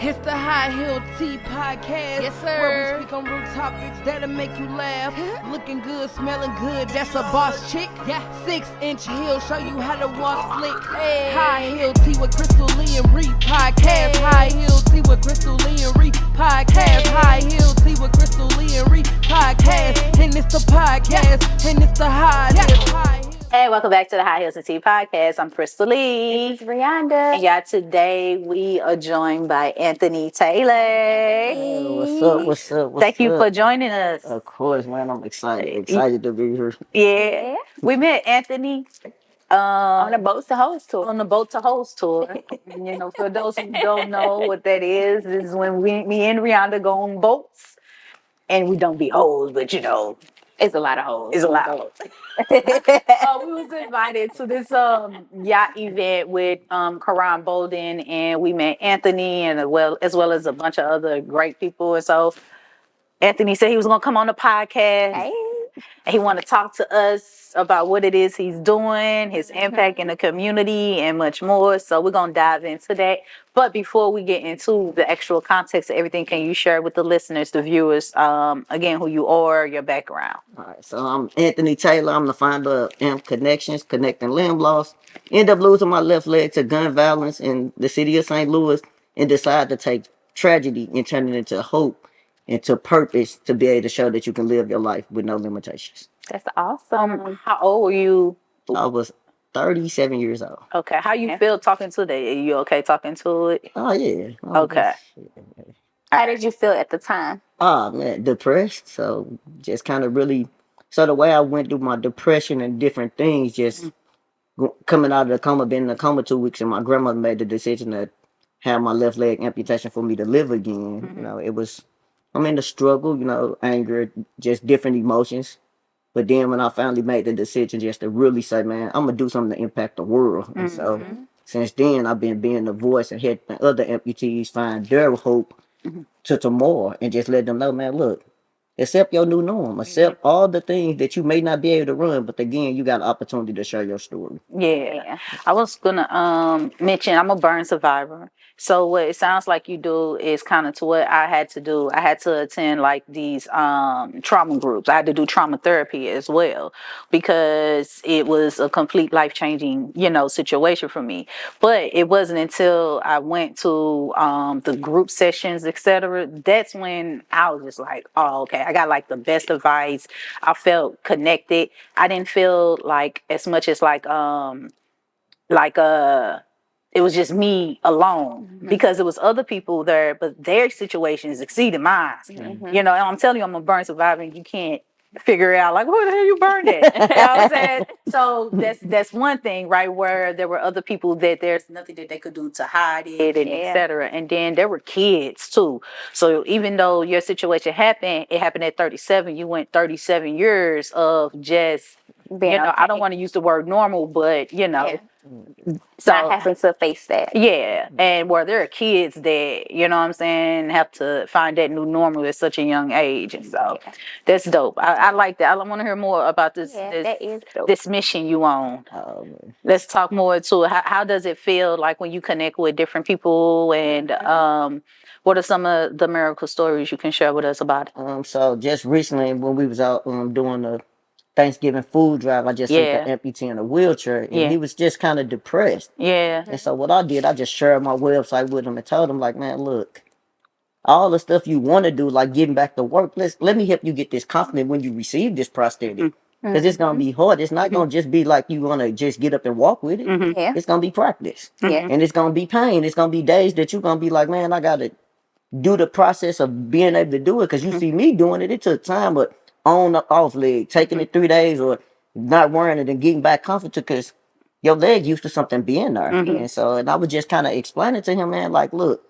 It's the High Heel Tea Podcast. Yes, sir. Where we speak on real topics that'll make you laugh. Looking good, smelling good, that's a boss chick. Yeah. 6-inch heel, show you how to walk slick. Hey. High Heel Tea with Crystal Lee and Ree Podcast. Hey. High Heel Tea with Crystal Lee and Ree Podcast. Hey. High Heel Tea with Crystal Lee and Ree Podcast. Hey. And it's the podcast, and it's the High Heel. Hey, welcome back to the High Heels and Tea Podcast. I'm Crystal Lee. This is Rihanna. And y'all, today we are joined by Anthony Taylor. Hey, what's up? Thank you for joining us. Of course, man. I'm excited to be here. Yeah. We met Anthony On the Boats to Host tour. on the Boat to Host tour. You know, for those who don't know what that is when me and Rihanna go on boats. And we don't be hoes, but you know, It's a lot of hoes. it's a lot of hoes. We was invited to this yacht event with Karan Bolden, and we met Anthony and as well as a bunch of other great people. And so Anthony said he was gonna come on the podcast. Hey. And he want to talk to us about what it is he's doing, his impact in the community, and much more. So we're gonna dive into that. But before we get into the actual context of everything, can you share with the listeners, the viewers, again, who you are, your background? All right, so I'm Anthony Taylor. I'm the founder of Connections, Connecting Lim Loss. Ended up losing my left leg to gun violence in the city of St. Louis and decided to take tragedy and turn it into hope, into purpose, to be able to show that you can live your life with no limitations. That's awesome. How old were you? I was 37 years old. Okay, how you feel talking to that? Are you okay talking to it? Oh, yeah. Okay. How did you feel at the time? Oh, man, depressed. So just kind of really, so the way I went through my depression and different things, just coming out of the coma, been in the coma 2 weeks, and my grandmother made the decision to have my left leg amputation for me to live again. You know, it was, I'm in the struggle, you know, anger, just different emotions. But then when I finally made the decision just to really say, man, I'm going to do something to impact the world. And so since then, I've been being the voice and helping other amputees find their hope to tomorrow, and just let them know, man, look, accept your new norm, accept all the things that you may not be able to run, but again, you got an opportunity to share your story. Yeah. I was gonna mention I'm a burn survivor. So what it sounds like you do is kind of to what I had to do. I had to attend like these trauma groups. I had to do trauma therapy as well because it was a complete life-changing, you know, situation for me. But it wasn't until I went to the group sessions, etc. That's when I was just like, oh, okay, I got like the best advice. I felt connected. I didn't feel like as much as it was just me alone because there was other people there, but their situations exceeded mine. You know, and I'm telling you, I'm a burn survivor, and you can't figure out like, where the hell you burned it? You know what I'm saying? So that's one thing, right? Where there were other people that there's nothing that they could do to hide it, and etc. And then there were kids too. So even though your situation happened, it happened at 37. You went 37 years of just, Being you know, I don't okay. want to use the word normal, but you know. Yeah. So Not having to face that. yeah, and where there are kids that, you know what I'm saying, have to find that new normal at such a young age. And so that's dope. I like that. I want to hear more about this That is dope. this mission you on. Oh, man. Let's talk more to it. How does it feel like when you connect with different people, and what are some of the miracle stories you can share with us about it? So just recently when we was out doing the Thanksgiving food drive, I just seen an amputee in a wheelchair, and he was just kind of depressed. Yeah. And so what I did, I just shared my website with him and told him, like, man, look, all the stuff you want to do, like getting back to work, let me help you get this confident when you receive this prosthetic. Because it's going to be hard. It's not going to just be like you want to just get up and walk with it. Yeah. It's going to be practice. Yeah. And it's going to be pain. It's going to be days that you're going to be like, man, I got to do the process of being able to do it. Because you see me doing it. It took time, but on the off leg, taking it 3 days or not wearing it and getting back comfortable because your leg used to something being there. And I was just kind of explaining to him, man, like, look,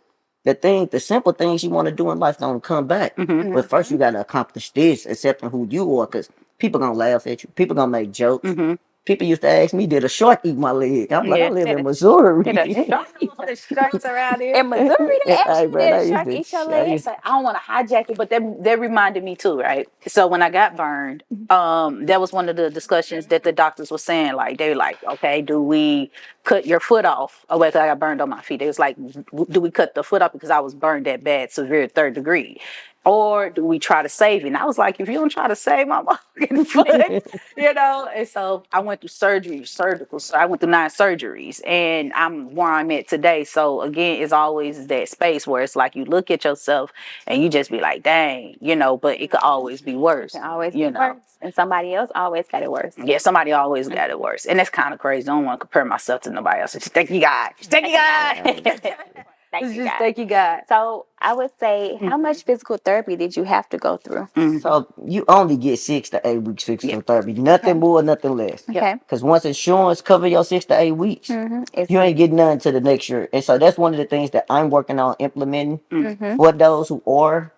the simple things you want to do in life don't come back. But first you got to accomplish this, accepting who you are, because people going to laugh at you. People going to make jokes. People used to ask me, did a shark eat my leg? I'm like, I Yeah. live in Missouri. The sharks around here. In Missouri, they Hey, actually man, did a shark eat your leg. But I don't want to hijack it, but that reminded me too, right? So when I got burned, that was one of the discussions that the doctors were saying. Like they were like, okay, do we cut your foot off? Oh, wait, 'cause I got burned on my feet. It was like, do we cut the foot off because I was burned that bad, severe third degree? Or do we try to save it? And I was like, if you don't try to save my fucking foot, you know. And so I went through surgical. So I went through 9 surgeries, and I'm where I'm at today. So again, it's always that space where it's like you look at yourself and you just be like, dang, you know. But it could always be worse. It can always you be know. worse. And somebody else always got it worse. Yeah, somebody always got it worse, and that's kind of crazy. I don't want to compare myself to nobody else. Just thank you, God. Thank you, God. Thank you, Just God. thank you, God. So I would say, how much physical therapy did you have to go through? So you only get 6 to 8 weeks physical therapy, nothing more, nothing less. Okay. Because once insurance cover your 6 to 8 weeks, It's you ain't getting nothing to the next year. And so that's one of the things that I'm working on implementing for those who are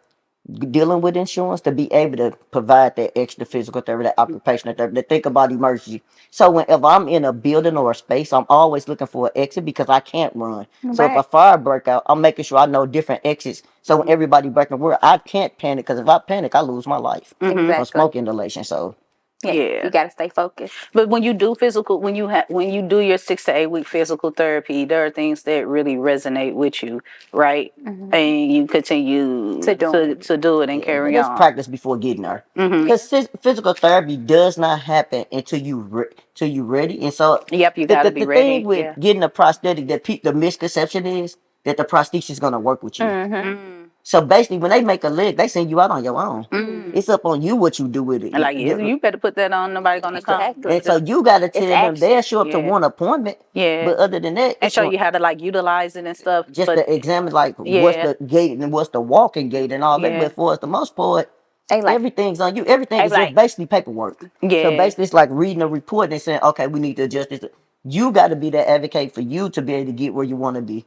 dealing with insurance, to be able to provide that extra physical therapy, that occupational therapy, to think about emergency. So whenever I'm in a building or a space, I'm always looking for an exit because I can't run. So if a Right. fire break out, I'm making sure I know different exits. So when everybody breaking word, I can't panic, because if I panic, I lose my life from Exactly. smoke inhalation. So Yeah. Yeah. You got to stay focused. But when you do when you do your 6 to 8 week physical therapy, there are things that really resonate with you, right? And you continue To do it. to do it and but carry let's on. practice before getting there. Because physical therapy does not happen until till you ready. And so Yep, you gotta be the thing ready. with Yeah. getting a prosthetic, that the misconception is that the prosthesis is going to work with you. So basically, when they make a leg, they send you out on your own. It's up on you what you do with it. And like you better put that on. Nobody gonna come. Exactly. And so you got to tell them, action. they'll show up to Yeah. one appointment. Yeah. But other than that, And it's show you how to like utilize it and stuff. just But to examine like what's Yeah. the gait and what's the walking gait and all that. Yeah. But for us, the most part, They like, everything's on you. Everything They is like- just basically paperwork. Yeah. So basically, it's like reading a report and saying, okay, we need to adjust this. You got to be that advocate for you to be able to get where you want to be.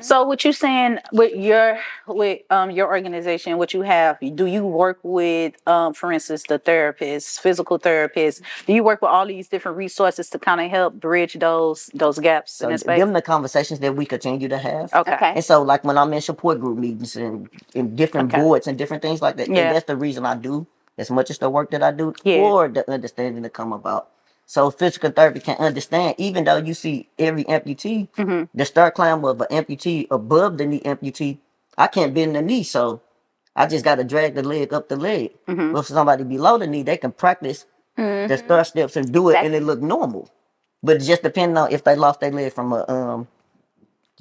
So what you saying with your organization, what you have, do you work with for instance the therapists, physical therapists? Do you work with all these different resources to kind of help bridge those gaps So in the space? them the conversations that we continue to have. Okay. And so like when I'm in support group meetings and in different Okay. boards and different things like that, Yeah. and that's the reason I do as much as the work that I do, Yeah. for the understanding to come about. So physical therapy can understand, even though you see every amputee, the start climb of an amputee above the knee amputee, I can't bend the knee, so I just got to drag the leg up the leg. But for somebody below the knee, they can practice the start steps and do it, and it look normal. But just depending on if they lost their leg from a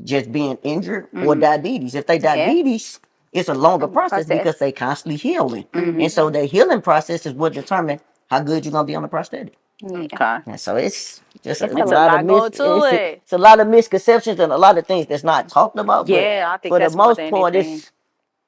just being injured or diabetes. If they diabetes, it's a longer process because they constantly healing. And so the healing process is what determines how good you're gonna be on the prosthetic. Okay. And so it's just It's a a lot lot of going to it. it's a lot of misconceptions and a lot of things that's not talked about. Yeah, but I think for the that's more most than part, anything.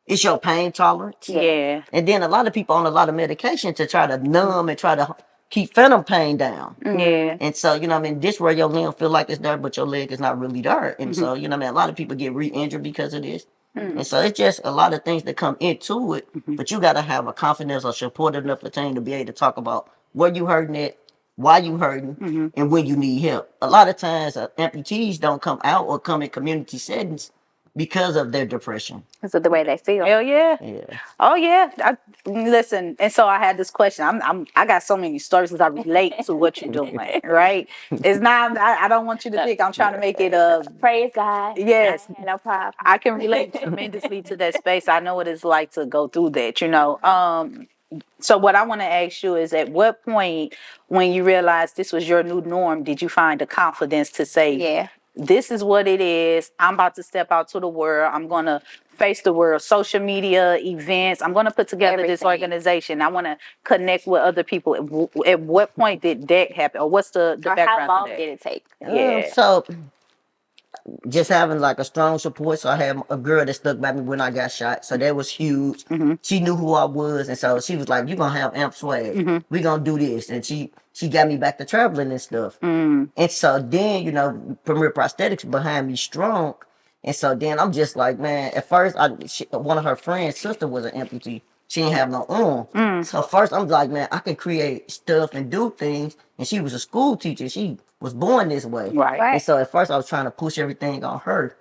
it's your pain tolerance. Yeah. And then a lot of people on a lot of medication to try to numb and try to keep phantom pain down. Yeah. And so, you know what I mean, this where your limb feel like it's there, but your leg is not really there. And so, you know what I mean, a lot of people get re-injured because of this. And so it's just a lot of things that come into it, but you got to have a confidence or supportive enough team to be able to talk about where you hurting at, why you hurting, and when you need help. A lot of times amputees don't come out or come in community settings because of their depression. because of the way they feel. Hell yeah. Yeah. Oh yeah. Listen, and so I had this question. I got so many stories because I relate to what you're doing, right? It's not. I don't want you to think I'm trying to make it Praise God. Yes. I ain't no problem. I can relate tremendously to that space. I know what it's like to go through that, you know. So what I want to ask you is, at what point when you realized this was your new norm, did you find the confidence to say, Yeah. this is what it is. I'm about to step out to the world. I'm going to face the world, social media, events. I'm going to put together this Everything. organization. I want to connect with other people. At what point did that happen? Or what's the Or background how long to that? did it take? Yeah. So just having like a strong support. So I had a girl that stuck by me when I got shot. So that was huge. She knew who I was. And so she was like, you're going to have amp swag. We're going to do this. And she got me back to traveling and stuff. And so then, you know, Premier Prosthetics behind me strong. And so then I'm just like, man, at first, one of her friends' sister was an amputee. She didn't have no arm. So first I'm like, man, I can create stuff and do things. And she was a school teacher. She was born this way. Right. And Right. so at first I was trying to push everything on her.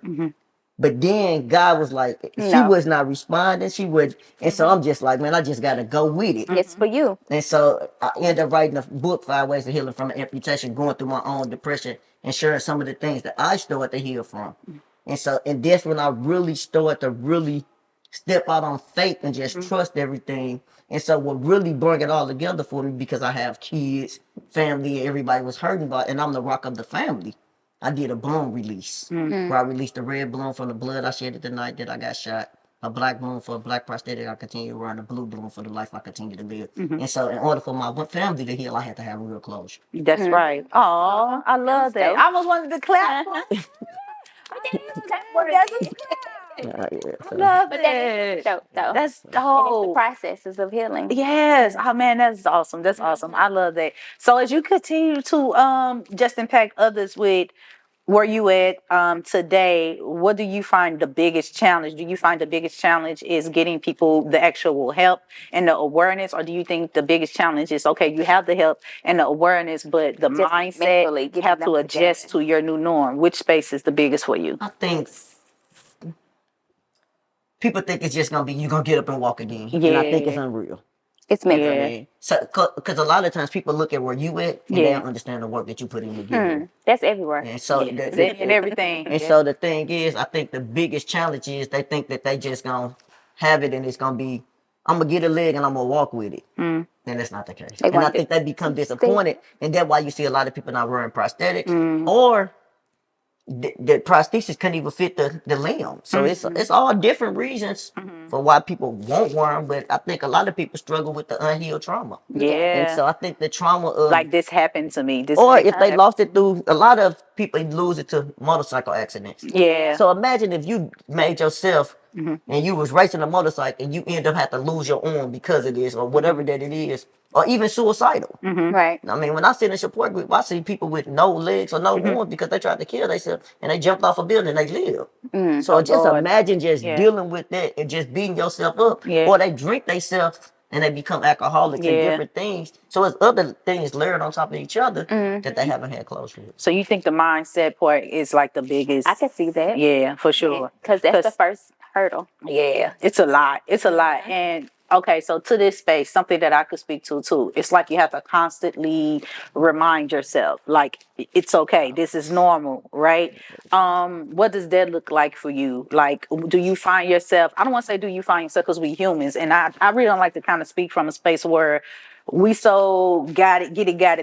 But then God was like, she No. was not responding. She would, and so I'm just like, man, I just gotta go with it. It's for you. And so I ended up writing a book, 5 Ways to Healing from Amputation, going through my own depression and sharing some of the things that I started to heal from. And so, and that's when I really started to really step out on faith and just trust everything. And so what really brought it all together for me, because I have kids, family, everybody was hurting about, and I'm the rock of the family. I did a balloon release where I released a red balloon from the blood I shed the night that I got shot, a black balloon for a black prosthetic I continue to run, a blue balloon for the life I continue to live. And so in order for my family to heal, I had to have real closure. That's right. Oh, I love that. dope. I almost wanted to clap. That's Yeah, I love But that that. is dope, though. That's And it's the dope. processes of healing. Yes. Oh man, that's awesome. That's awesome. I love that. So as you continue to just impact others with where you at today, what do you find the biggest challenge? Do you find the biggest challenge is getting people the actual help and the awareness, or do you think the biggest challenge is okay, you have the help and the awareness, but the Just mindset mentally you getting have them to adjust together. to your new norm? Which space is the biggest for you? I think people think it's just gonna be you gonna get up and walk again, and I think it's Yeah. unreal. It's You know mental. what I Yeah. mean? So, because a lot of times people look at where you at and they don't understand the work that you put in to get here. That's everywhere. And so, Yeah. And everything. and Yeah. so the thing is, I think the biggest challenge is they think that they just gonna have it and it's gonna be, I'm gonna get a leg and I'm gonna walk with it. And that's not the case. They And I want think they become disappointed, and that's why you see a lot of people not wearing prosthetics, or the prosthesis couldn't even fit the limb. So it's all different reasons for why people won't wear them. But I think a lot of people struggle with the unhealed trauma. And Yeah. so I think the trauma of, Like this happened to me. This or if they happened. lost it through, a lot of people lose it to motorcycle accidents. Yeah. So imagine if you made yourself and you was racing a motorcycle and you end up have to lose your arm because of this or whatever that it is, or even suicidal. Right. I mean, when I sit in a support group, I see people with no legs or no arms because they tried to kill themselves and they jumped off a building and they live. So just Lord. imagine just Yeah. dealing with that and just beating yourself up, Yeah. or they drink themselves and they become alcoholics and Yeah. different things. So it's other things layered on top of each other that they haven't had closure with. So you think the mindset part is like the biggest? I can see that. Yeah, for sure. Because that's the first hurdle. Yeah, it's a lot. It's a lot. And okay, so to this space, something that I could speak to too. It's like you have to constantly remind yourself, like it's okay. This is normal, right? What does that look like for you? Like, do you find yourself? I don't want to say do you find yourself because we humans, and I really don't like to kind of speak from a space where we so got it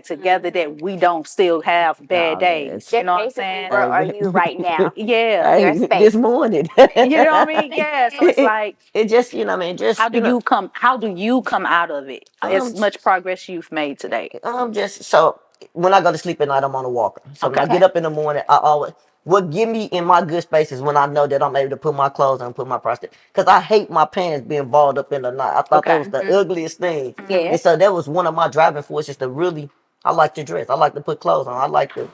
together that we don't still have bad Oh, days. yes. You know what I'm Basically, saying? where are you right now? Yeah. Your Hey, space. this morning. You know what I mean? Yeah. So it's like, It just, you know what I mean? Just, how do you come out of it? As Um, much progress you've made today. Just so when I go to sleep at night, I'm on a walker. So when I Okay. get up in the morning, I always, what get me in my good space is when I know that I'm able to put my clothes on and put my prosthetic. Because I hate my pants being balled up in the night. I thought that Okay. was the ugliest thing. Yeah. And so that was one of my driving forces to really, I like to dress. I like to put clothes on. I like to,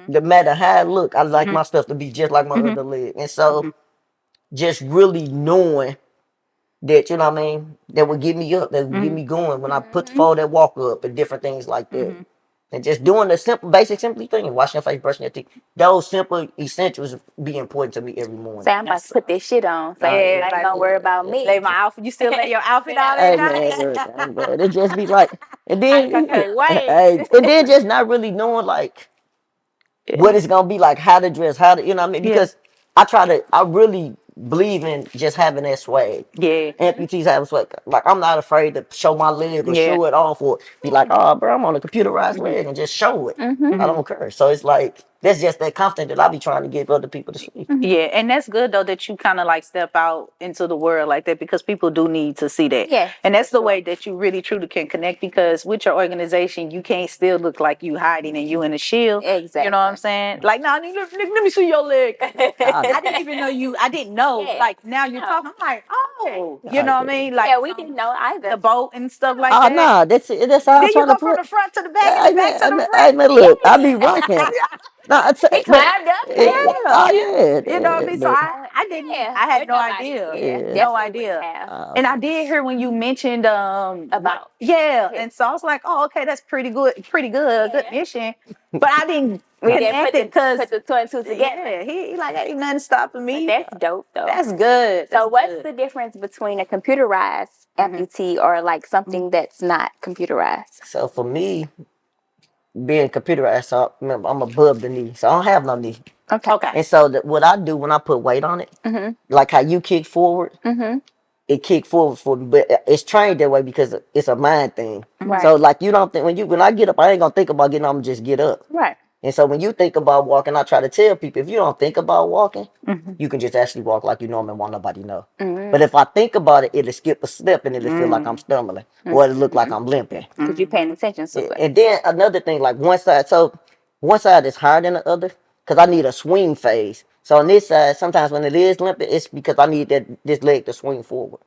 no matter how I look, I like my stuff to be just like my other leg. And so just really knowing that, you know what I mean, that would get me up, that would get me going when I put forward that walk up and different things like that. And just doing the simple, basic, simply things, washing your face, brushing your teeth. Those simple essentials be important to me every morning. Say, I'm about to put this shit on. So Yeah, I ain't gonna worry about me. Lay my outfit. You still lay your outfit out Hey at man, night? look, I'm glad. It just be like, and then, I can't wait. hey, and then just not really knowing like what it's gonna be like, how to dress, how to, you know what I mean? Yeah. Because I really believe in just having that swag. Yeah. Amputees have swag. Like I'm not afraid to show my leg or Yeah. show it off or be like, oh, bro, I'm on a computerized leg and just show it. I don't care. So it's like that's just that confidence that I be trying to give other people to see. Yeah, and that's good though that you kind of like step out into the world like that because people do need to see that. Yes, and that's for the way that you really truly can connect because with your organization you can't still look like you hiding and you in a shield. Exactly. You know what I'm saying? Like, nah, let me see your leg. I didn't even know you. I didn't know. Yeah. Like now you're talking. I'm like, oh, you know what I mean? Like Yeah, we didn't know either. the boat and stuff like Oh that. no, that's how I'm Then you trying go to from put. the front to the back Hey and the back man, to the hey front. man, look, I be rocking. No, it's, He climbed up there. oh yeah, You know what I yeah, mean? So but I didn't, Yeah, I had but no nobody, idea. yeah, yeah. No definitely wouldn't idea. have. And I Okay. did hear when you mentioned About yeah, and so I was like, oh, okay, that's pretty good, good Yeah. mission. But I didn't We didn't connect it because put the two and two together. yeah, he like ain't nothing stopping But me. that's dope though. That's good. So That's what's good. the difference between a computerized amputee or like something that's not computerized? So for me, being computerized, so remember, I'm above the knee, so I don't have no knee. Okay. Okay. And so what I do when I put weight on it, Mhm. like how you kick forward, Mhm. it kick forward for me, but it's trained that way because it's a mind thing. Right. So like you don't think when I get up, I ain't gonna think about getting up. I'm just get up. Right. And so when you think about walking, I try to tell people if you don't think about walking, Mm-hmm. you can just actually walk like you normally want nobody know. Mhm. But if I think about it, it'll skip a step and it'll feel like I'm stumbling or it'll look like I'm limping. Because you're paying attention to it. And then another thing, like one side, so one side is higher than the other because I need a swing phase. So on this side, sometimes when it is limping, it's because I need this leg to swing forward.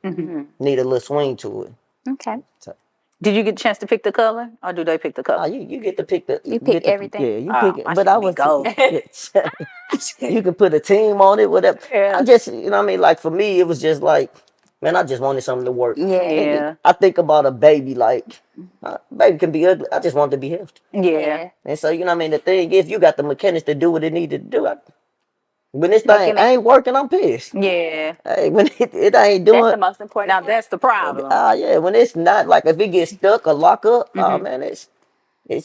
Need a little swing to it. Okay. So, Did you get a chance to pick the color, or do they pick the color? you get to pick the You pick get to, everything? yeah, you Oh, pick it. my But shit I be was gold. you can put a team on it, whatever. Yeah. I just you know what I mean, like for me, it was just like, man, I just wanted something to work. Yeah. Yeah. I think about a baby like baby can be ugly. I just want it to be healthy. Yeah. And so, you know what I mean? The thing is, you got the mechanics to do what it needed to do. When this Make thing it make ain't working, I'm pissed. Yeah. Hey, when it ain't That's doing, the most important. Now part. that's the problem. yeah, when it's not, like if it gets stuck or lock up, oh man, it's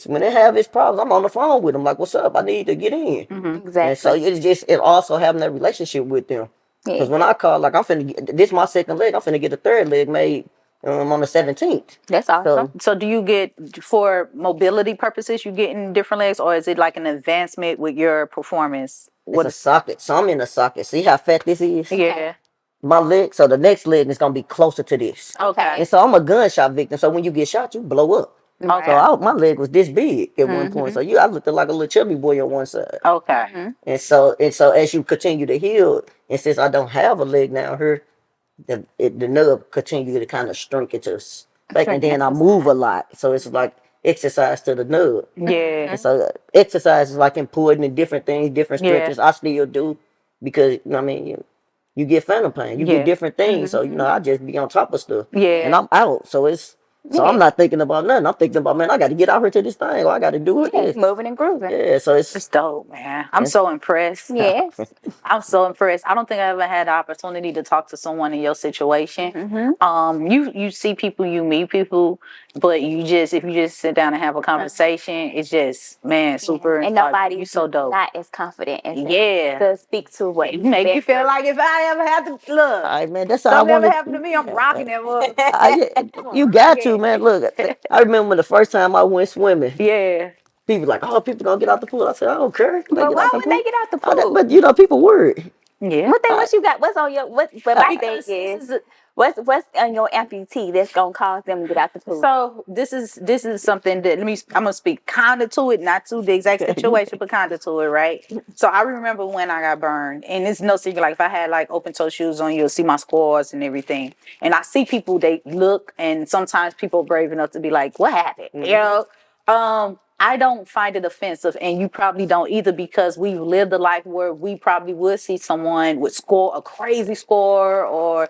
when it have its problems, I'm on the phone with them, like, what's up? I need to get in. And so Exactly. it's just, it also having that relationship with them. Because Yeah. when I call, like, I'm finna get, this my second leg, I'm finna get a third leg made on the 17th. That's awesome. So do you get, for mobility purposes, you getting different legs, or is it like an advancement with your performance? It's a socket. So I'm in a socket. See how fat this is? Yeah. My leg, so the next leg is gonna be closer to this. Okay. And so I'm a gunshot victim. So when you get shot, you blow up. Okay. So my leg was this big at one point. So I looked like a little chubby boy on one side. Okay. And so as you continue to heal, and since I don't have a leg now here, the nerve continue to kind of shrink into back, and then I move a lot. So it's like exercise to the nerve. Yeah. And so exercise is like important in different things, different Yeah. stretches. I still do because you know what I mean. You get phantom pain. You Yeah. get different things. So, I just be on top of stuff. Yeah. And I'm out. So I'm not thinking about nothing. I'm thinking about, man, I got to get out here to this thing. Or I got to do it. Yeah. Moving and grooving. Yeah. So It's dope, man. I'm so impressed. Yes. I'm so impressed. I don't think I ever had the opportunity to talk to someone in your situation. You see people, you meet people, but if you just sit down and have a conversation, it's just, man, super. And nobody's you so dope. not as confident as Yeah. to speak to what It make you feel like if I ever have to look, all right, man. That's how I something want ever to. happened to me, I'm rocking them up. You got to, man. Look, I remember the first time I went swimming. Yeah. People like, oh, people gonna get out the pool. I said, I don't care. But why would they get out the pool? But people worried. Yeah. What you got? What's on your what? But my thing Because this is, is what's on your amputee that's gonna cause them to get out the pool? So this is something that I'm gonna speak kind of to it, not to the exact situation, but kind of to it, right? So I remember when I got burned, and it's no secret. Like if I had like open toe shoes on, you'll see my scars and everything. And I see people, they look, and sometimes people are brave enough to be like, "What happened?" You know. I don't find it offensive, and you probably don't either, because we've lived a life where we probably would see someone with a crazy score, or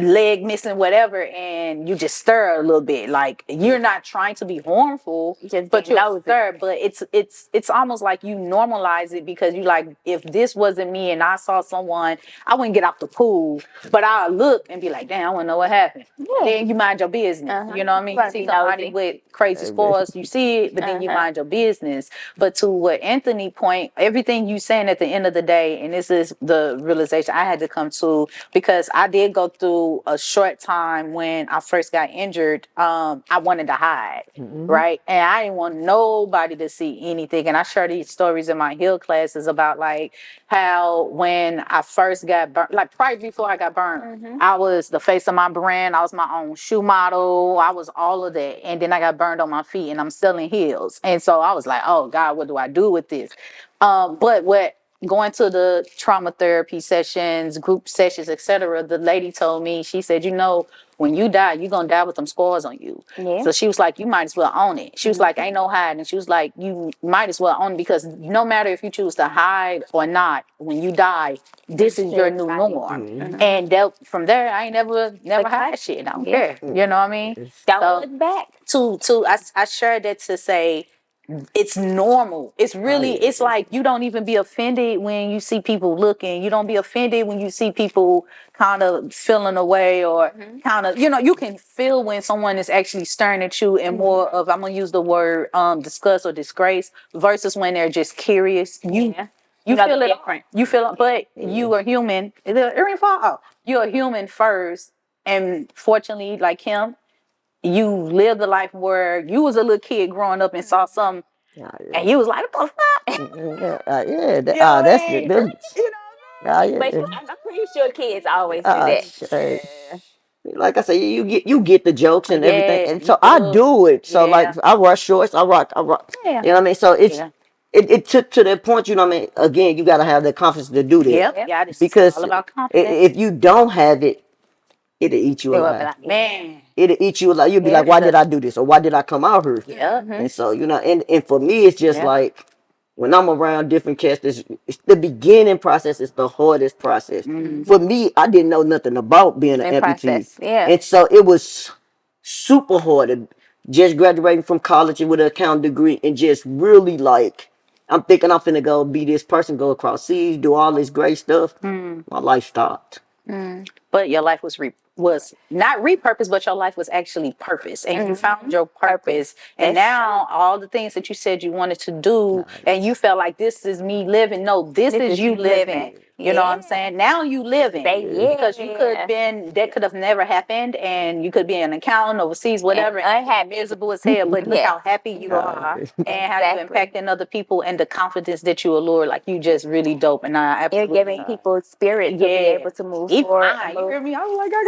leg missing, whatever, and you just stir a little bit. Like you're not trying to be harmful, but you stir. But it's almost like you normalize it, because you like, if this wasn't me and I saw someone, I wouldn't get out the pool, but I'll look and be like, damn, I want to know what happened. Then you mind your business. You know what I mean? You see somebody with crazy scores, you see it, but then you mind your business. But to what Anthony point, everything you saying at the end of the day, and this is the realization I had to come to, because I did go through a short time when I first got injured. I wanted to hide, right? And I didn't want nobody to see anything. And I share these stories in my heal classes about like how when I first got burned, like right before I got burned, I was the face of my brand. I was my own shoe model. I was all of that. And then I got burned on my feet, and I'm selling heels. And so I was like, oh God, what do I do with this? But what going to the trauma therapy sessions, group sessions, etc., the lady told me, she said, when you die, you're gonna die with them scars on you. Yeah. So she was like, you might as well own it. She was like, ain't no hiding. She was like, you might as well own it, because no matter if you choose to hide or not, when you die, this is your new norm. And from there, I ain't never hide shit. I don't care. You know what I mean? Don't look back. I shared that to say, it's normal. It's really, it's like you don't even be offended when you see people looking. You don't be offended when you see people kind of feeling away, or kind of, you can feel when someone is actually staring at you, and more of, I'm gonna use the word disgust or disgrace, versus when they're just curious. You feel it different. You feel it, but you are human. The earring fall off. You're a human first, and fortunately, like him, you lived a life where you was a little kid growing up and saw something, and you was like, what the fuck? That's the But I'm pretty sure kids always do that. like I say, you get the jokes and everything, Yeah, and you so I do. do it. So like Yeah. I rush shorts, I rock. Yeah. You know what I mean? So Yeah. it took to that point. You know what I mean? Again, you got to have the confidence to do that. Yep. Yeah, it's Because all about confidence. if you don't have it, it'll eat you They will be alive. like, Man. It'll eat you alive. You'll be like, why did I do this, or why did I come out here? Yeah. And so and for me, it's just Yeah. like, when I'm around different cats, it's the beginning process is the hardest process. For me, I didn't know nothing about being an in amputee. process. Yeah. And so it was super hard. Just graduating from college with an accounting degree, and just really like, I'm thinking I'm finna go be this person, go across seas, do all this great stuff. My life stopped. But your life was not repurposed, but your life was actually purpose, and you found your purpose. And now all the things that you said you wanted to do, and you felt like, this is me living. No, this is you living. You know what I'm saying? Now you living, because you could have been, that could have never happened, and you could be an accountant overseas, whatever, and miserable as hell. But look how happy you are, and how you impacting other people, and the confidence that you allure. Like, you just really dope, and I You're absolutely giving people spirit to be able to move forward. you hear me? I was like, I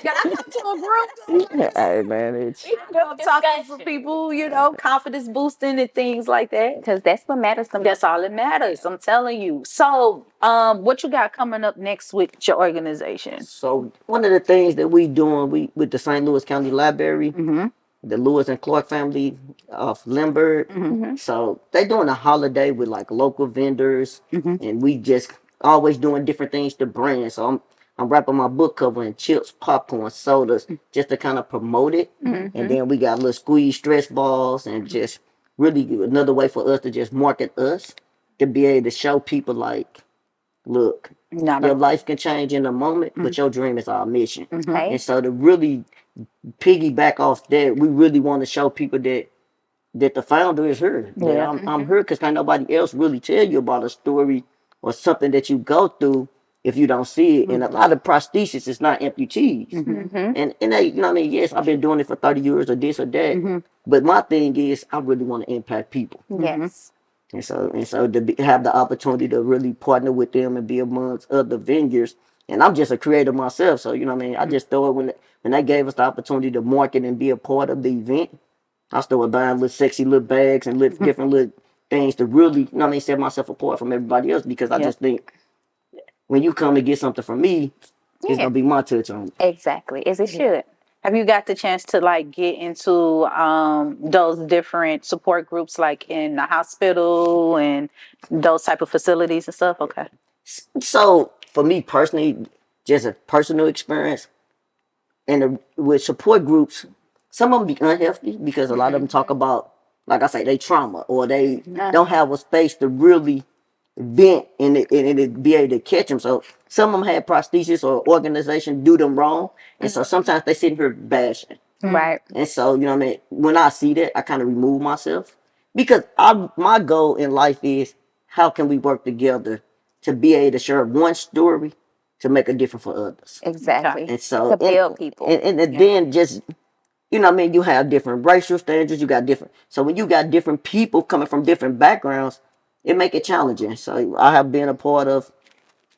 got to a group. Hey man, I'm talking to people, confidence boosting and things like that. Because that's what matters the most. That's all that matters. I'm telling you. So, what you got coming up next with your organization? So one of the things that we doing, we with the St. Louis County Library, the Lewis and Clark family of Limburg. So they doing a holiday with like local vendors, and we just always doing different things to brand. So I'm wrapping my book cover in chips, popcorn, sodas, just to kind of promote it. And then we got little squeeze stress balls, and just really another way for us to just market us, to be able to show people like, look, your life can change in a moment, but your dream is our mission. And so to really piggyback off that, we really want to show people that the founder is her. That I'm her, because can't nobody else really tell you about a story or something that you go through if you don't see it. And a lot of prosthesis is not amputees. And they, you know what I mean? Yes, I've been doing it for 30 years or this or that. But my thing is, I really want to impact people. Yes. And so to have the opportunity to really partner with them and be amongst other vendors. And I'm just a creator myself, so you know what I mean. I just thought when they gave us the opportunity to market and be a part of the event, I started buying little sexy little bags and little different little things to really, you know what I mean, set myself apart from everybody else, because I just think when you come to get something from me, it's gonna be my touch on it. Exactly, as it should. Have you got the chance to like get into those different support groups, like in the hospital and those type of facilities and stuff? Okay. So for me personally, just a personal experience, and with support groups, some of them be unhealthy, because a lot of them talk about, like I say, they trauma, or they don't have a space to really vent and it be able to catch them. So some of them had prosthesis or organization do them wrong, and so sometimes they sit here bashing. Right. And so, you know what I mean? When I see that, I kind of remove myself, because my goal in life is, how can we work together to be able to share one story to make a difference for others. Exactly. And so to build people. And then just, you know what I mean, you have different racial standards, you got different, so when you got different people coming from different backgrounds, it make it challenging. So I have been a part of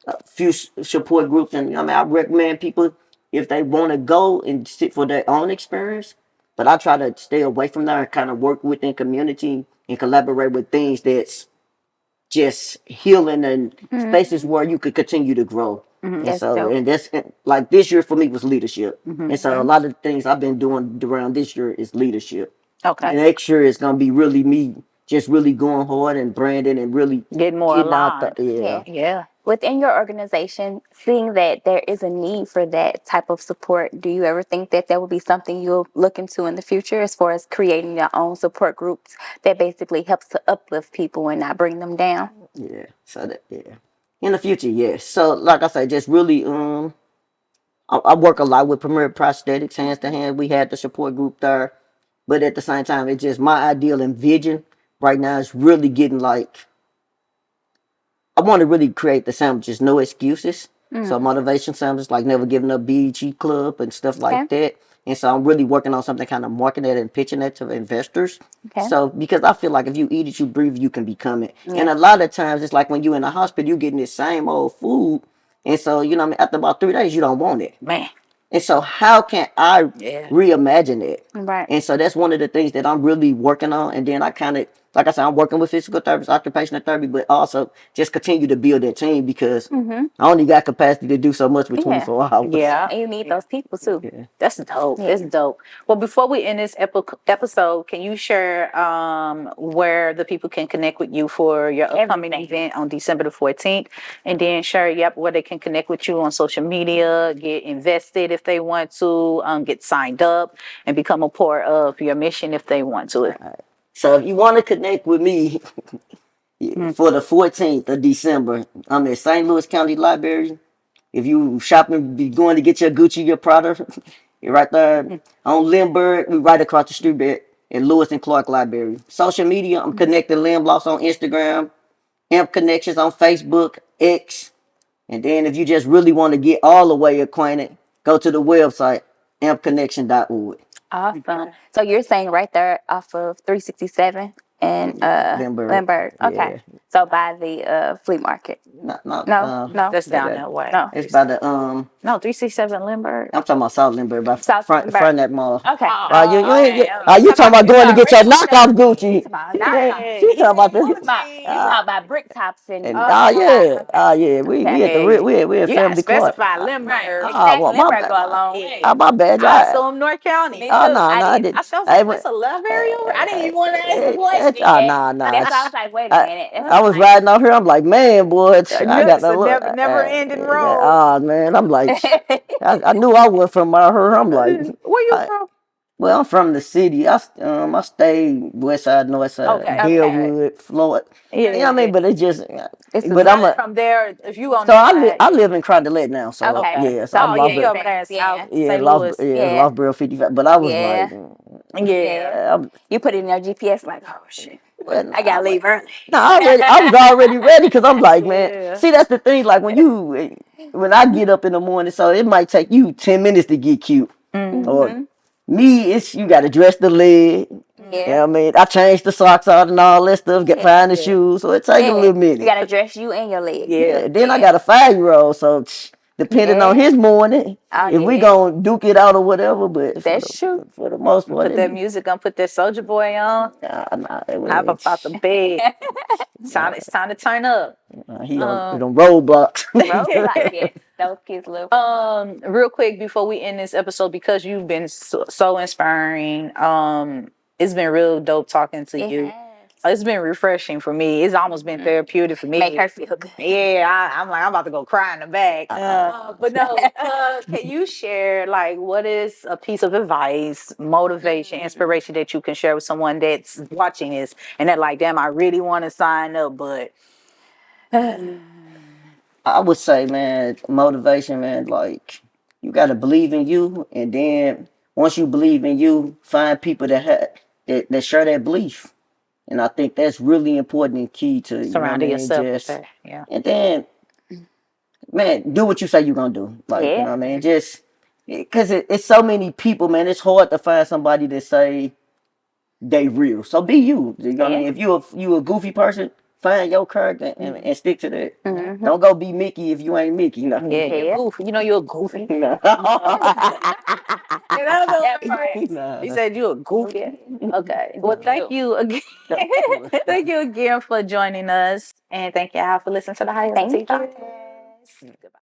a few support groups, and you know what I mean, I recommend people, if they want to go and sit for their own experience, but I try to stay away from that and kind of work within community and collaborate with things that's just healing and spaces where you could continue to grow. And That's so, dope. and that's like this year for me was leadership. Mm-hmm. And so, a lot of the things I've been doing around this year is leadership. Okay. And next year is gonna be really me, just really going hard and branding and really Getting more out aligned. yeah. Yeah. Within your organization, seeing that there is a need for that type of support, do you ever think that that would be something you'll look into in the future as far as creating your own support groups that basically helps to uplift people and not bring them down? Yeah. So that in the future, yes. So like I said, just really I work a lot with Premier Prosthetics, hands to hand. We had the support group there, but at the same time, it's just my ideal and vision right now is really getting like I want to really create the sandwiches, no excuses. So motivation sandwiches like never giving up BEG Club and stuff like that. And so I'm really working on something kind of marketing that and pitching that to investors. Okay. So because I feel like if you eat it, you breathe, you can become it. And a lot of times it's like when you're in the hospital, you're getting this same old food. And so, you know what I mean, after about 3 days, you don't want it. Man. And so how can I reimagine it? Right. And so that's one of the things that I'm really working on. And then I kind of, like I said, I'm working with physical therapists, occupational therapy, but also just continue to build that team because I only got capacity to do so much with 24 hours. Yeah. And you need those people too. Yeah. That's dope. That's dope. Well, before we end this episode, can you share where the people can connect with you for your upcoming event on December the 14th? And then share, where they can connect with you on social media, get invested if they want to, get signed up, and become a part of your mission if they want to. So if you want to connect with me for the 14th of December, I'm at St. Louis County Library. If you shopping, be going to get your Gucci, your Prada, you're right there on Lindbergh. We right across the street at Lewis and Clark Library. Social media, I'm Connecting Lim Loss on Instagram, Amp Connections on Facebook, X. And then if you just really want to get all the way acquainted, go to the website, ampconnection.org. Awesome. So you're saying right there off of 367 and Lindbergh. Okay. Yeah. So by the flea market. No, That's down that way. No. it's by the No, 367 Lindbergh. I'm talking about South Lindbergh, by South front Lindbergh. of that mall. Okay. You talking about going to get your knockoff Gucci? She talking about this. You talking about brick tops and We at the we at You gotta Family Court. specify Lindbergh. exactly. well, Lindbergh go a long way. My bad. I assume North County. Oh no, I didn't. I felt like that's a love area. I didn't even want to ask the question. Nah. That's why I was like, wait a minute. I was riding out here. I'm like, man, boy, I got the never ending road. Oh man, I'm like, I knew I was from out here. I'm like, where you from? Well, I'm from the city. I stayed west side, north side, Hillwood, Floyd. You know what I mean? But it's just, but I'm from there. If you on so I live in Crondelet now. So yeah, so I'm you over there in South St. Louis. Louis. Loftsboro 55. But I was like, you put it in your GPS like, oh shit. I gotta leave early. No, I was already ready because I'm like, man. See, that's the thing. Like when I get up in the morning, so it might take you 10 minutes to get cute. Or me, it's you got to dress the leg. Yeah, you know what I mean, I changed the socks out and all that stuff. Find the shoes, so it takes a little minute. You gotta dress you and your leg. Yeah. Then I got a 5-year-old, so depending on his morning, if we gonna duke it out or whatever. But that's true. For the most part, put that music on, put that Soulja Boy on. I'm about the bed. It's time to turn up. He on roadblocks. Those kids live. Real quick before we end this episode, because you've been so inspiring. It's been real dope talking to you. It's been refreshing for me. It's almost been therapeutic for me. Make her feel good. Yeah, I'm about to go cry in the back. But no, can you share like what is a piece of advice, motivation, inspiration that you can share with someone that's watching this and that like, damn, I really want to sign up, but I would say, man, motivation, man, like you gotta believe in you, and then once you believe in you, find people that share that belief. And I think that's really important and key to surrounding yourself with that. Yeah. And then, man, do what you say you're gonna do. Like, you know what I mean? Just because it's so many people, man. It's hard to find somebody that say they real. So be you. You know what I mean? If you a goofy person, find your character and stick to that. Don't go be Mickey if you ain't Mickey. You know? Yeah, you're goofy. You know you're a goofy. It That was That the part. word. Nah. He said you a goofy. Yeah. Okay. Well, thank you again. Thank you again for joining us, and thank y'all for listening to the Higher Thank Tea you. Podcast. Goodbye.